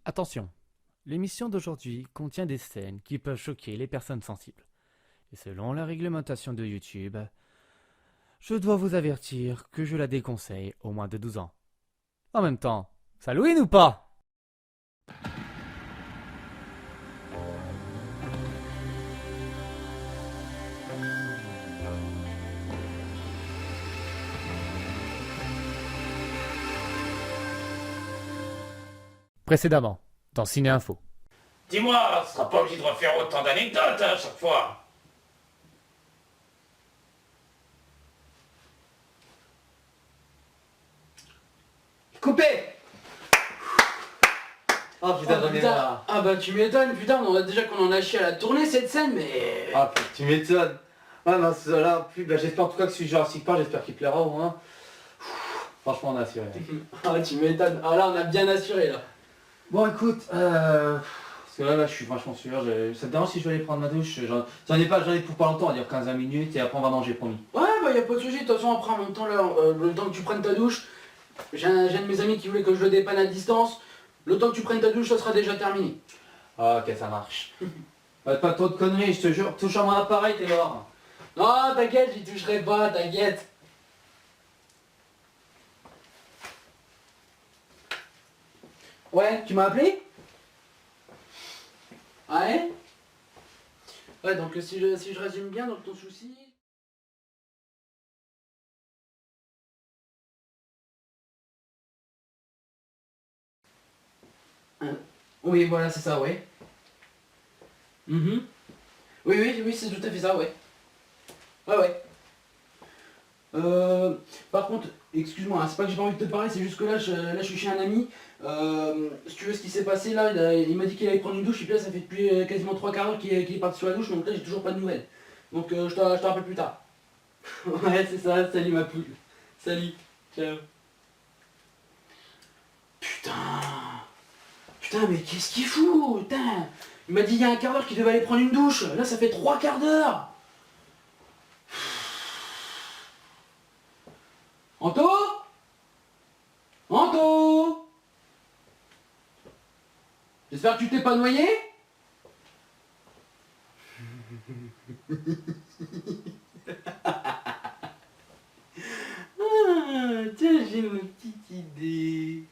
Attention, l'émission d'aujourd'hui contient des scènes qui peuvent choquer les personnes sensibles. Et selon la réglementation de YouTube, je dois vous avertir que je la déconseille aux moins de 12 ans. En même temps, ça Halloween ou pas? Précédemment, dans Ciné Info. Dis-moi, tu seras pas obligé de refaire autant d'anecdotes à chaque fois. Coupé. Oh putain, j'en ai marre. Ah bah tu m'étonnes, putain, déjà qu'on en a chié à la tournée cette scène, mais... Ah putain, tu m'étonnes. Ah non, là, j'espère en tout cas que celui de Jurassic Park, j'espère qu'il plaira au moins. Franchement, on a assuré. Ah tu m'étonnes, ah là on a bien assuré là. Bon écoute, parce que là je suis vachement sûr, ça te dérange si je vais aller prendre ma douche, j'en ai pour pas longtemps, on va dire 15-20 minutes et après on va manger, promis. Ouais bah y a pas de soucis, de toute façon après en même temps là, le temps que tu prennes ta douche, j'ai un de mes amis qui voulait que je le dépanne à distance, le temps que tu prennes ta douche ça sera déjà terminé. Ah, ok, ça marche. Pas trop de conneries, je te jure, touche à mon appareil, t'es mort. Non t'inquiète, j'y toucherai pas, t'inquiète. Ouais, tu m'as appelé? Ouais? Ouais, donc si je résume bien, donc ton souci... Oui, voilà, c'est ça, ouais. Oui, oui, c'est tout à fait ça, ouais. Ouais, ouais. Par contre, excuse-moi, hein, c'est pas que j'ai pas envie de te parler, c'est juste que là, je suis chez un ami. Si tu veux ce qui s'est passé là, il m'a dit qu'il allait prendre une douche et puis là ça fait depuis quasiment 3 quarts d'heure qu'il est parti sur la douche, donc là j'ai toujours pas de nouvelles. Donc je te rappelle plus tard. Ouais c'est ça, salut ma poule. Salut, ciao. Putain. Putain mais qu'est-ce qu'il fout? Putain. Il m'a dit il y a 1 quart d'heure qu'il devait aller prendre une douche, là ça fait 3 quarts d'heure. Anto? Anto? J'espère que tu t'es pas noyé? Ah, tiens, j'ai une petite idée.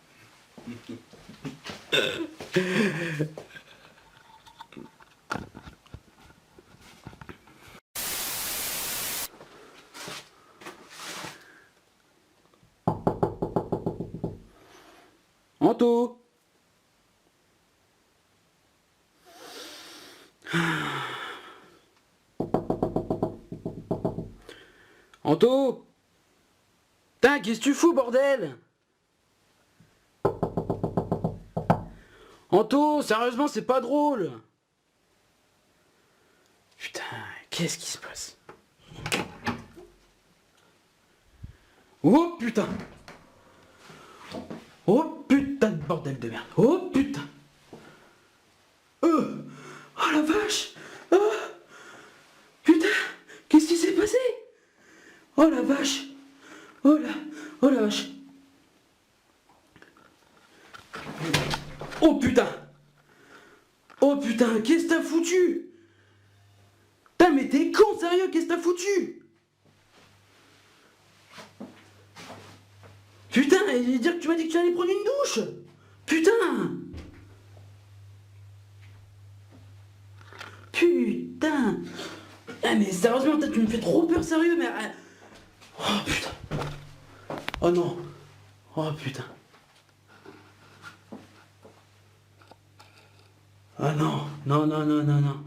Anto? Anto? Putain, qu'est-ce que tu fous, bordel? Anto, sérieusement, c'est pas drôle. Putain, qu'est-ce qui se passe? Oh putain! Oh putain de bordel de merde! Oh putain! Oh la vache! Oh putain! Qu'est-ce qui s'est passé? Oh la vache! Oh la vache! Oh putain! Oh putain! Qu'est-ce que t'as foutu? Putain mais t'es con sérieux? Qu'est-ce que t'as foutu? Putain! Et dire que tu m'as dit que tu allais prendre une douche! Putain! Putain! Ah mais sérieusement, tu me fais trop peur sérieux, mais... Oh putain! Oh non! Oh putain! Oh non! Non, non, non, non, non!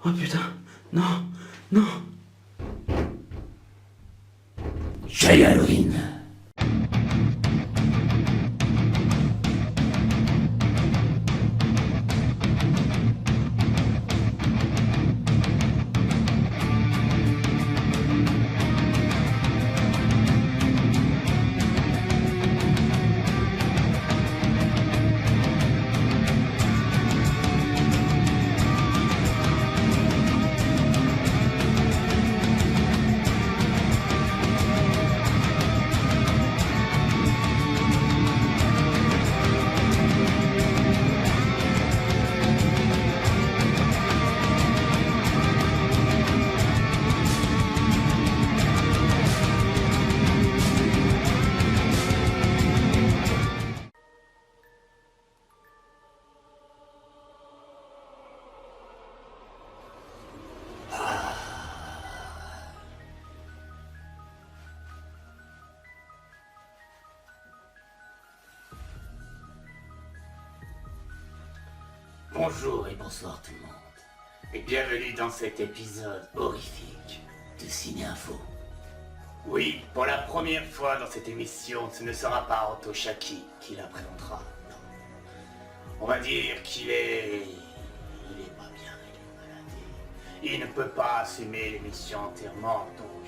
Oh putain! Non! Non! Joyeux Halloween. Bonjour et bonsoir tout le monde. Et bienvenue dans cet épisode horrifique de Ciné Info. Oui, pour la première fois dans cette émission, ce ne sera pas Anto Chaki qui la présentera. Non. On va dire qu'il est... Il est pas bien, il est malade. Il ne peut pas assumer l'émission entièrement, donc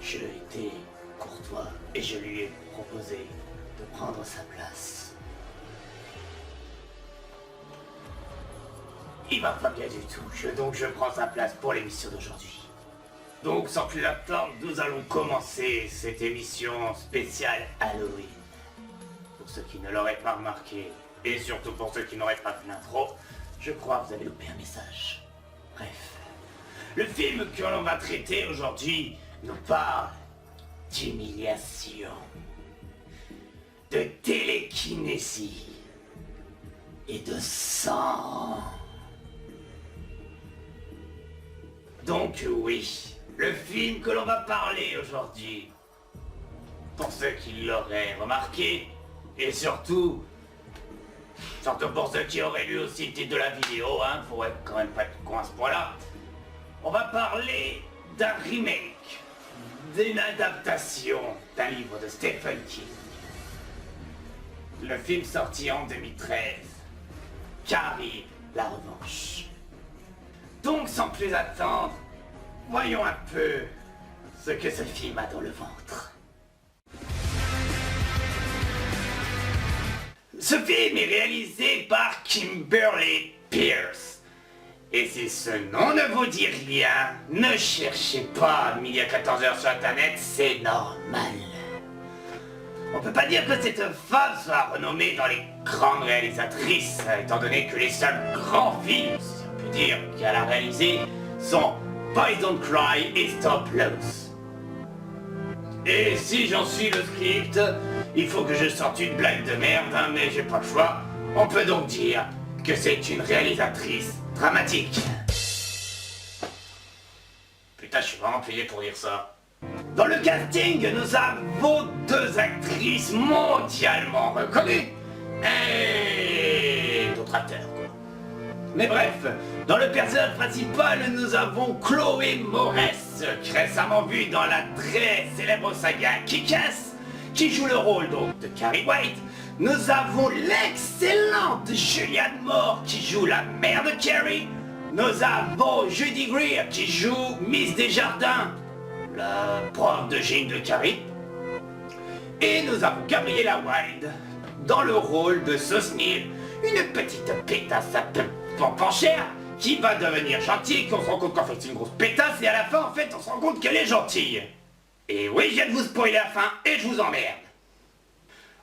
je lui ai été courtois et je lui ai proposé de prendre sa place. Il va pas bien du tout, donc je prends sa place pour l'émission d'aujourd'hui. Donc sans plus attendre, nous allons commencer cette émission spéciale Halloween. Pour ceux qui ne l'auraient pas remarqué, et surtout pour ceux qui n'auraient pas vu l'intro, je crois que vous avez loupé un message. Bref, le film que l'on va traiter aujourd'hui nous parle d'humiliation, de télékinésie et de sang. Donc oui, le film que l'on va parler aujourd'hui, pour ceux qui l'auraient remarqué, et surtout pour ceux qui auraient lu aussi le titre de la vidéo, faut être quand même pas être con à ce point-là, on va parler d'un remake, d'une adaptation d'un livre de Stephen King. Le film sorti en 2013, Carrie, la revanche. Donc sans plus attendre, voyons un peu ce que ce film a dans le ventre. Ce film est réalisé par Kimberly Pierce. Et si ce nom ne vous dit rien, ne cherchez pas midi à 14h sur internet, c'est normal. On peut pas dire que cette femme soit renommée dans les grandes réalisatrices, étant donné que les seuls grands films, si on peut dire, qu'elle a réalisés sont Boys Don't Cry et Stop Loss. Et si j'en suis le script, il faut que je sorte une blague de merde, mais j'ai pas le choix. On peut donc dire que c'est une réalisatrice dramatique. Putain, je suis vraiment payé pour dire ça. Dans le casting, nous avons deux actrices mondialement reconnues et d'autres acteurs, quoi. Mais bref, dans le personnage principal, nous avons Chloé Moretz, récemment vue dans la très célèbre saga Kick-Ass, qui joue le rôle donc de Carrie White. Nous avons l'excellente Julianne Moore qui joue la mère de Carrie. Nous avons Judy Greer qui joue Miss Desjardins, la prof de gym de Carrie. Et nous avons Gabriella Wilde dans le rôle de Sauce Neal, une petite pétasse à panchère qui va devenir gentille, qu'on se rend compte qu'en fait c'est une grosse pétasse et à la fin en fait on se rend compte qu'elle est gentille. Et oui, je viens de vous spoiler la fin et je vous emmerde.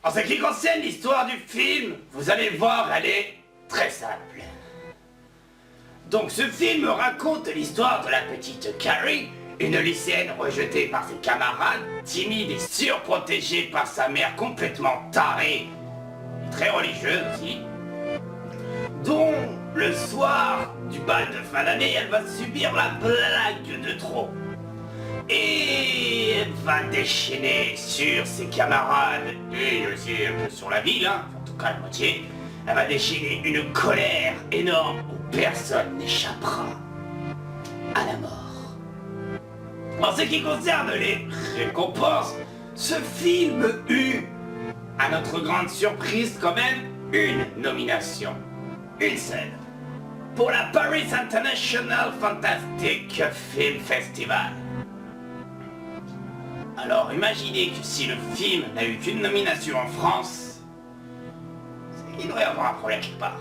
En ce qui concerne l'histoire du film, vous allez voir, elle est très simple. Donc ce film raconte l'histoire de la petite Carrie, une lycéenne rejetée par ses camarades, timide et surprotégée par sa mère complètement tarée, et très religieuse aussi, dont le soir du bal de fin d'année, elle va subir la blague de trop. Et elle va déchaîner sur ses camarades, et aussi un peu sur la ville, en tout cas la moitié. Elle va déchaîner une colère énorme où personne n'échappera à la mort. En ce qui concerne les récompenses, ce film eut, à notre grande surprise quand même, une nomination. Une seule. Pour la Paris International Fantastic Film Festival. Alors imaginez que si le film n'a eu qu'une nomination en France, c'est qu'il devrait y avoir un problème quelque part.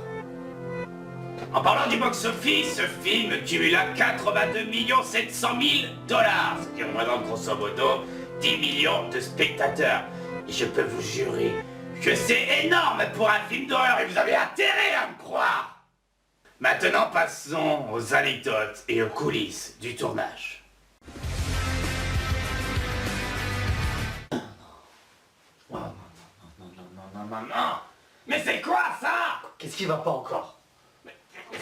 En parlant du box-office, ce film cumula 82 700 000 $, ce qui représente grosso modo 10 millions de spectateurs. Et je peux vous jurer que c'est énorme pour un film d'horreur et vous avez intérêt à me croire. Maintenant passons aux anecdotes et aux coulisses du tournage. Non. Mais c'est quoi ça? Qu'est-ce qui va pas encore? Mais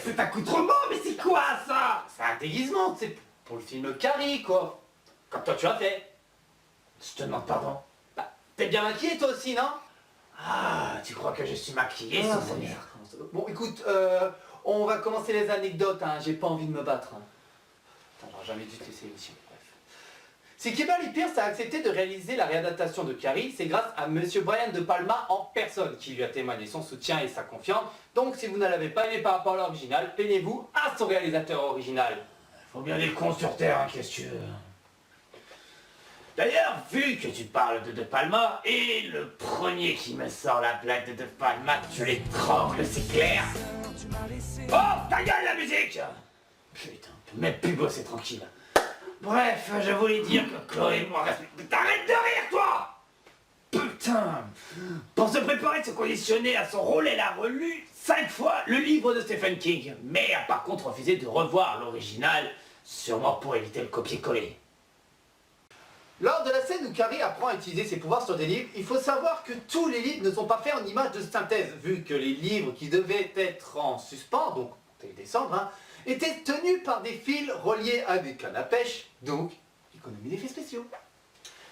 c'est accoutrement, mais c'est quoi ça? C'est un déguisement, c'est pour le film Carrie, quoi. Comme toi tu as fait. Je te demande pardon. Bah, t'es bien maquillé toi aussi, non? Ah, tu crois que je suis maquillé, Ah, ce c'est bonheur? bizarre. Bon, écoute, On va commencer les anecdotes, hein. J'ai pas envie de me battre. Hein. Putain, j'aurais jamais dû tester l'émission. Bref. Si Kimberly Pierce a accepté de réaliser la réadaptation de Carrie, c'est grâce à Monsieur Brian De Palma en personne qui lui a témoigné son soutien et sa confiance. Donc si vous ne l'avez pas aimé par rapport à l'original, plaignez-vous à son réalisateur original. Faut bien des cons sur terre, hein, qu'est-ce que tu veux. D'ailleurs, vu que tu parles de De Palma, et le premier qui me sort la blague de De Palma, je l'étrangle, c'est clair. Oh, ta gueule la musique! Putain, on peut même plus bosser tranquille. Bref, je voulais dire que Chloé Moretz... T'arrêtes de rire, toi! Putain! Pour se préparer, se conditionner à son rôle, elle a relu 5 fois le livre de Stephen King, mais a par contre refusé de revoir l'original, sûrement pour éviter le copier-coller. Lors de la scène où Carrie apprend à utiliser ses pouvoirs sur des livres, il faut savoir que tous les livres ne sont pas faits en images de synthèse, vu que les livres qui devaient être en suspens, donc descendre, hein, étaient tenus par des fils reliés à des cannes à pêche, donc économie d'effets spéciaux.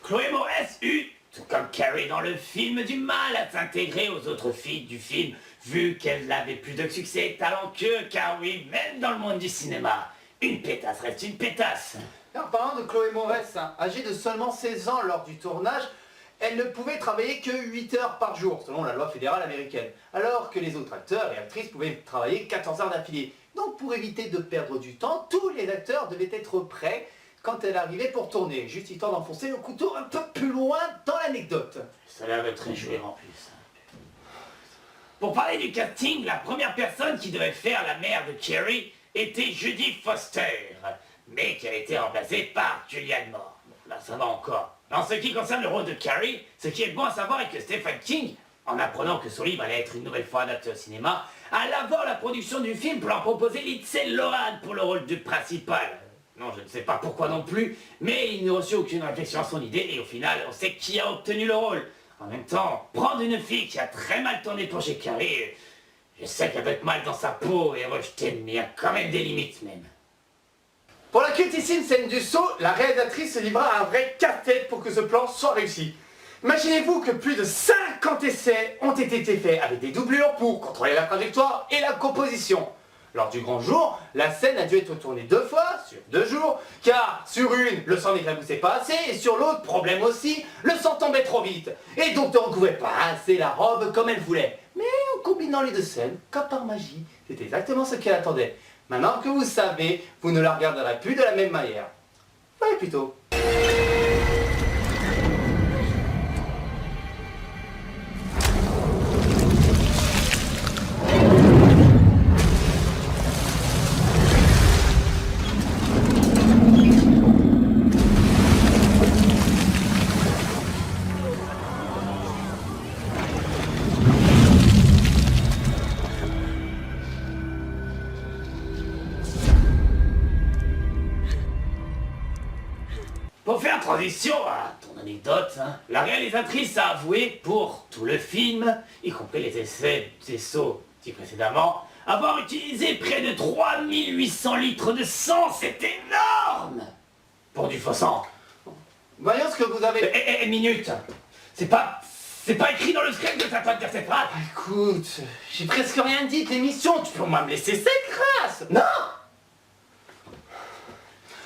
Chloé Moretz eut, tout comme Carrie dans le film, du mal à s'intégrer aux autres filles du film, vu qu'elle avait plus de succès et talent qu'eux, car oui, même dans le monde du cinéma, une pétasse reste une pétasse. Et en parlant de Chloé Moretz, hein, âgée de seulement 16 ans lors du tournage, elle ne pouvait travailler que 8 heures par jour, selon la loi fédérale américaine, alors que les autres acteurs et actrices pouvaient travailler 14 heures d'affilée. Donc pour éviter de perdre du temps, tous les acteurs devaient être prêts quand elle arrivait pour tourner, juste histoire d'enfoncer le couteau un peu plus loin dans l'anecdote. Ça a l'air de te réjouir en plus. Pour parler du casting, la première personne qui devait faire la mère de Carrie était Judy Foster, mais qui a été remplacée par Julianne Moore. Bon, là ça va encore. En ce qui concerne le rôle de Carrie, ce qui est bon à savoir est que Stephen King, en apprenant que son livre allait être une nouvelle fois adapté au cinéma, alla voir la production du film pour leur proposer Lindsay Lohan pour le rôle du principal. Non, je ne sais pas pourquoi non plus, mais il n'a reçu aucune réflexion à son idée et au final, on sait qui a obtenu le rôle. En même temps, prendre une fille qui a très mal tourné pour chez Carrie, je sais qu'elle doit être mal dans sa peau et rejetée, mais il y a quand même des limites même. Pour la cultissime scène du saut, la réalisatrice se livra à un vrai casse-tête pour que ce plan soit réussi. Imaginez-vous que plus de 50 essais ont été faits avec des doublures pour contrôler la trajectoire et la composition. Lors du grand jour, la scène a dû être tournée 2 fois, sur 2 jours, car sur une, le sang n'éclaboussait pas assez, et sur l'autre, problème aussi, le sang tombait trop vite. Et donc on ne pouvait pas asser la robe comme elle voulait. Mais en combinant les 2 scènes, comme par magie, c'est exactement ce qu'elle attendait. Maintenant que vous savez, vous ne la regarderez plus de la même manière. Ouais, plutôt. Pour faire transition à ton anecdote, hein, la réalisatrice a avoué pour tout le film, y compris les essais des sauts dit précédemment, avoir utilisé près de 3800 litres de sang, c'est énorme! Pour du faux sang. Voyons ce que vous avez... Minute! C'est pas écrit dans le script que ça doit dire cette phrase! Écoute, j'ai presque rien dit de l'émission, tu peux au moins me laisser cette crasse. Non!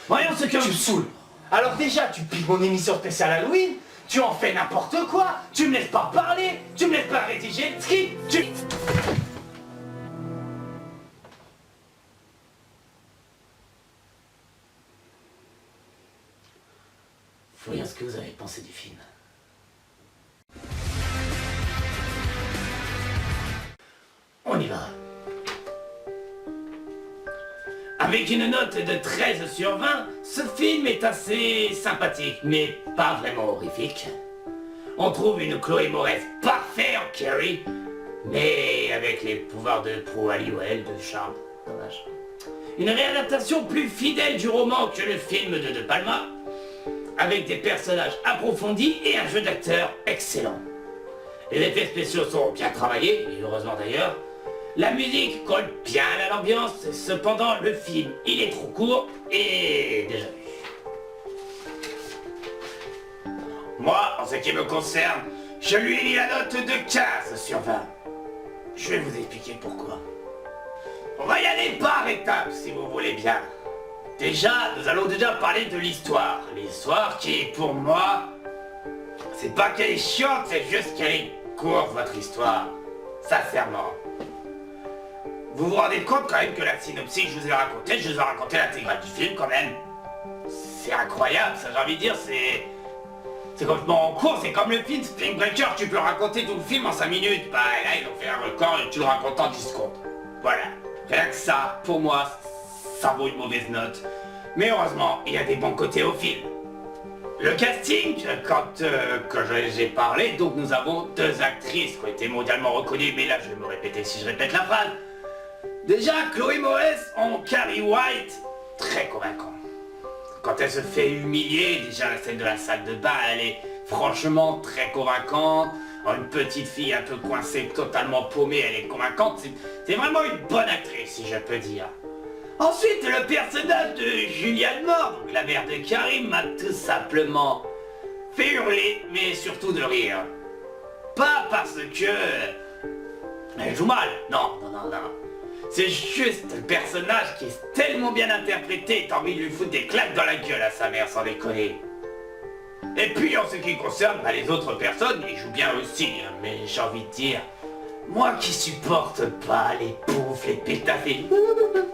Voyons ce que... Tu me saoules. Alors déjà, tu piques mon émission spéciale Halloween, tu en fais n'importe quoi, tu me laisses pas parler, tu me laisses pas rédiger le script, tu... Voyons ce que vous avez pensé du film. On y va. Avec une note de 13 sur 20, ce film est assez sympathique, mais pas vraiment horrifique. On trouve une Chloé Moretz parfaite en Carrie, mais avec les pouvoirs de Pro Halliwell, de Charles. Dommage. Une réadaptation plus fidèle du roman que le film de De Palma, avec des personnages approfondis et un jeu d'acteur excellent. Les effets spéciaux sont bien travaillés, et heureusement d'ailleurs. La musique colle bien à l'ambiance, cependant le film il est trop court et déjà vu. Moi, en ce qui me concerne, je lui ai mis la note de 15 sur 20. Je vais vous expliquer pourquoi. On va va y aller par étapes, si vous voulez bien. Déjà, nous allons déjà parler de l'histoire. L'histoire qui, pour moi, c'est pas qu'elle est chiante, c'est juste qu'elle est courte, votre histoire. Sincèrement. Vous vous rendez compte quand même que la synopsis que je vous ai racontée, je vous ai raconté l'intégrale du film quand même. C'est incroyable, ça j'ai envie de dire, c'est complètement court, c'est comme le film Spring Breaker, tu peux raconter tout le film en 5 minutes. Bah là ils ont fait un record et tu le racontes en 10 secondes. Voilà. Rien que ça, pour moi, ça vaut une mauvaise note. Mais heureusement, il y a des bons côtés au film. Le casting, quand j'ai parlé, donc nous avons 2 actrices qui ont été mondialement reconnues, mais là je vais me répéter si je répète la phrase. Déjà, Chloé Moretz en Carrie White, très convaincant. Quand elle se fait humilier, déjà la scène de la salle de bain, elle est franchement très convaincante. Une petite fille un peu coincée, totalement paumée, elle est convaincante. C'est vraiment une bonne actrice, si je peux dire. Ensuite, le personnage de Julianne Moore, donc la mère de Carrie, m'a tout simplement fait hurler, mais surtout de rire. Pas parce que elle joue mal, non. C'est juste le personnage qui est tellement bien interprété, t'as envie de lui foutre des claques dans la gueule à sa mère, sans déconner. Et puis en ce qui concerne les autres personnes, ils jouent bien aussi, hein, mais j'ai envie de dire, moi qui supporte pas les poufs, les pétafés,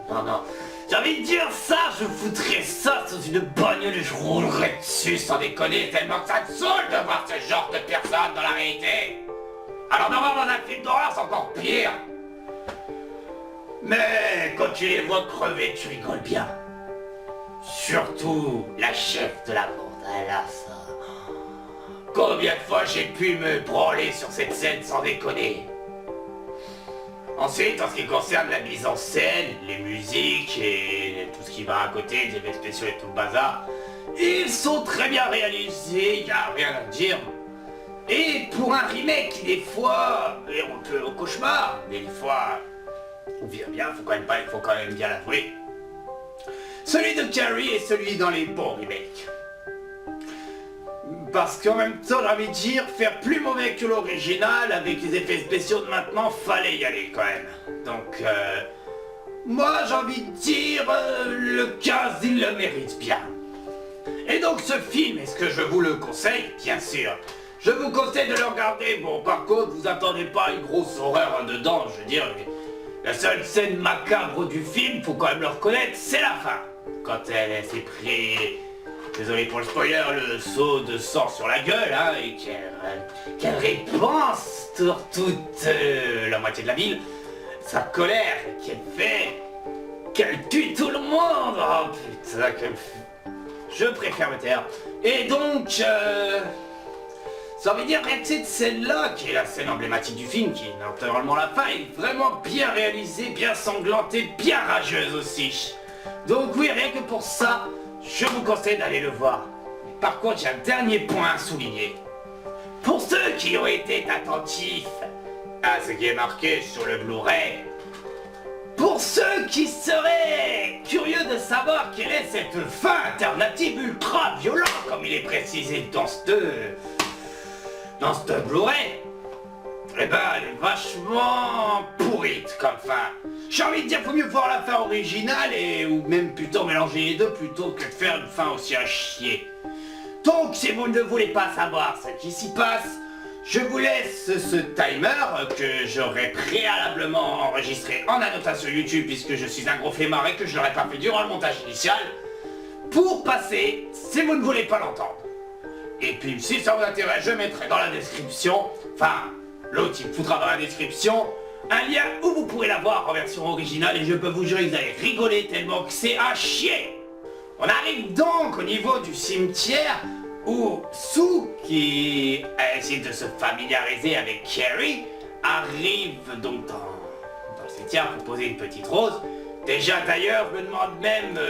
non, j'ai envie de dire ça, je foutrais ça sous une bagnole et je roulerais dessus sans déconner, tellement que ça me saoule de voir ce genre de personnes dans la réalité. Alors d'en voir dans un film d'horreur, c'est encore pire. Mais quand tu les vois crever, tu rigoles bien. Surtout la chef de la bande, elle a ça. Combien de fois j'ai pu me branler sur cette scène sans déconner. Ensuite, en ce qui concerne la mise en scène, les musiques et tout ce qui va à côté, les effets spéciaux et tout le bazar, ils sont très bien réalisés, il n'y a rien à dire. Et pour un remake qui des fois est un peu au cauchemar, mais des fois on vire bien, il faut quand même bien l'avouer. Celui de Carrie est celui dans les bons remakes. Parce qu'en même temps, j'ai envie de dire, faire plus mauvais que l'original avec les effets spéciaux de maintenant, fallait y aller quand même. Donc, moi j'ai envie de dire, le 15 il le mérite bien. Et donc ce film, est-ce que je vous le conseille? Bien sûr. Je vous conseille de le regarder. Bon, par contre, vous attendez pas une grosse horreur dedans, je veux dire. La seule scène macabre du film, faut quand même le reconnaître, c'est la fin. Quand elle s'est pris, désolé pour le spoiler, le seau de sang sur la gueule, hein, et qu'elle répand sur toute la moitié de la ville sa colère, qu'elle tue tout le monde. Oh putain, je préfère me taire. Et donc, ça veut dire rien que cette scène-là, qui est la scène emblématique du film, qui est naturellement la fin, est vraiment bien réalisée, bien sanglante et bien rageuse aussi. Donc oui, rien que pour ça, je vous conseille d'aller le voir. Mais par contre, j'ai un dernier point à souligner. Pour ceux qui ont été attentifs à ce qui est marqué sur le Blu-ray, pour ceux qui seraient curieux de savoir quelle est cette fin alternative ultra violente, comme il est précisé dans ce Blu-ray, eh ben, elle est vachement pourrite comme fin. J'ai envie de dire, faut mieux voir la fin originale ou même plutôt mélanger les deux plutôt que de faire une fin aussi à chier. Donc, si vous ne voulez pas savoir ce qui s'y passe, je vous laisse ce timer que j'aurais préalablement enregistré en annotation YouTube puisque je suis un gros flemmard et que je l'aurais pas fait durant le montage initial, pour passer si vous ne voulez pas l'entendre. Et puis si ça vous intéresse, je mettrai dans la description, enfin l'autre il me foutra dans la description, un lien où vous pourrez la voir en version originale et je peux vous jurer que vous allez rigoler tellement que c'est à chier. On arrive donc au niveau du cimetière où Sue, qui a essayé de se familiariser avec Carrie, arrive donc dans le cimetière pour poser une petite rose. Déjà d'ailleurs, je me demande même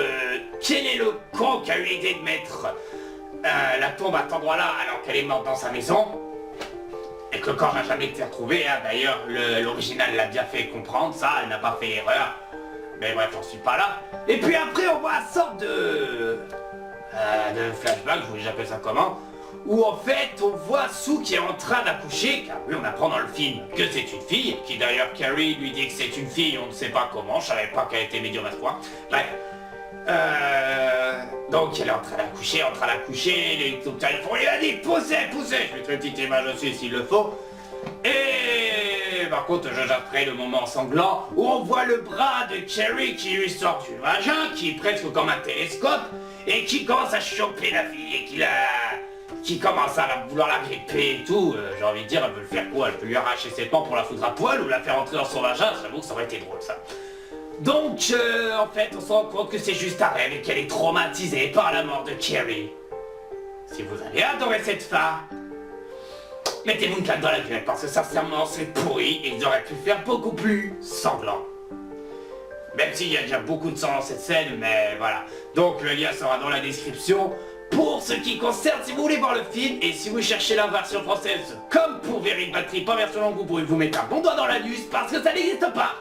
quel est le con qui a eu l'idée de mettre la tombe à cet endroit-là alors qu'elle est morte dans sa maison. Et que le corps n'a jamais été retrouvé, hein. D'ailleurs l'original l'a bien fait comprendre ça, elle n'a pas fait erreur. Mais bref, j'en suis pas là. Et puis après on voit une sorte de flashback, j'appelle ça comment, où en fait on voit Sue qui est en train d'accoucher, car oui on apprend dans le film que c'est une fille, qui d'ailleurs Carrie lui dit que c'est une fille, on ne sait pas comment, je savais pas qu'elle était médium à ce point. Bref. Donc elle est en train d'accoucher, les docteurs font, il a dit poussez, poussez, je mettrai une petite image aussi s'il le faut. Et par contre je japperai le moment sanglant où on voit le bras de Carrie qui lui sort du vagin, qui est presque comme un télescope, et qui commence à choper la fille, et qui commence à vouloir la gripper et tout. J'ai envie de dire, elle peut le faire quoi? Elle peut lui arracher ses pans pour la foutre à poil ou la faire entrer dans son vagin, j'avoue que ça aurait été drôle ça. Donc en fait on se rend compte que c'est juste un rêve et qu'elle est traumatisée par la mort de Carrie. Si vous avez adoré cette fin, mettez-vous une claque dans la gueule parce que sincèrement c'est pourri et ils auraient pu faire beaucoup plus sanglant. Même s'il y a déjà beaucoup de sang dans cette scène, mais voilà. Donc le lien sera dans la description. Pour ce qui concerne, si vous voulez voir le film, et si vous cherchez la version française, comme pour Very Bad Trip, pas version longue, vous pouvez vous mettre un bon doigt dans l'anus parce que ça n'existe pas.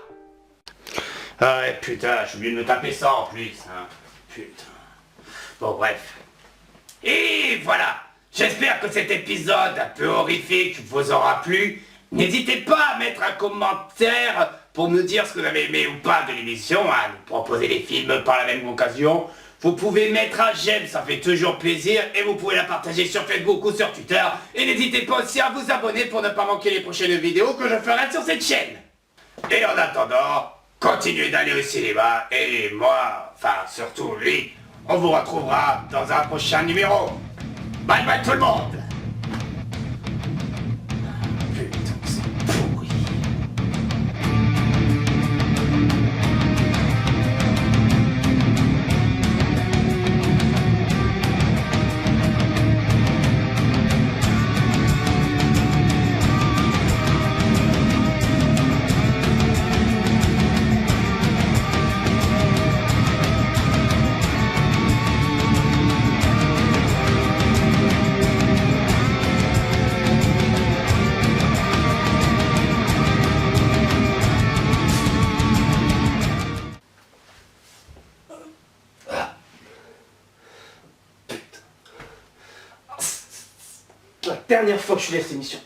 Ah ouais, putain, j'ai oublié de me taper ça en plus, hein. Putain. Bon, bref. Et voilà. J'espère que cet épisode un peu horrifique vous aura plu. N'hésitez pas à mettre un commentaire pour me dire ce que vous avez aimé ou pas de l'émission, à nous proposer des films par la même occasion. Vous pouvez mettre un j'aime, ça fait toujours plaisir, et vous pouvez la partager sur Facebook ou sur Twitter. Et n'hésitez pas aussi à vous abonner pour ne pas manquer les prochaines vidéos que je ferai sur cette chaîne. Et en attendant, continuez d'aller au cinéma, et moi, enfin surtout lui, on vous retrouvera dans un prochain numéro. Bye bye tout le monde. Putain, c'est pourri. La dernière fois que je suis laisse l'émission.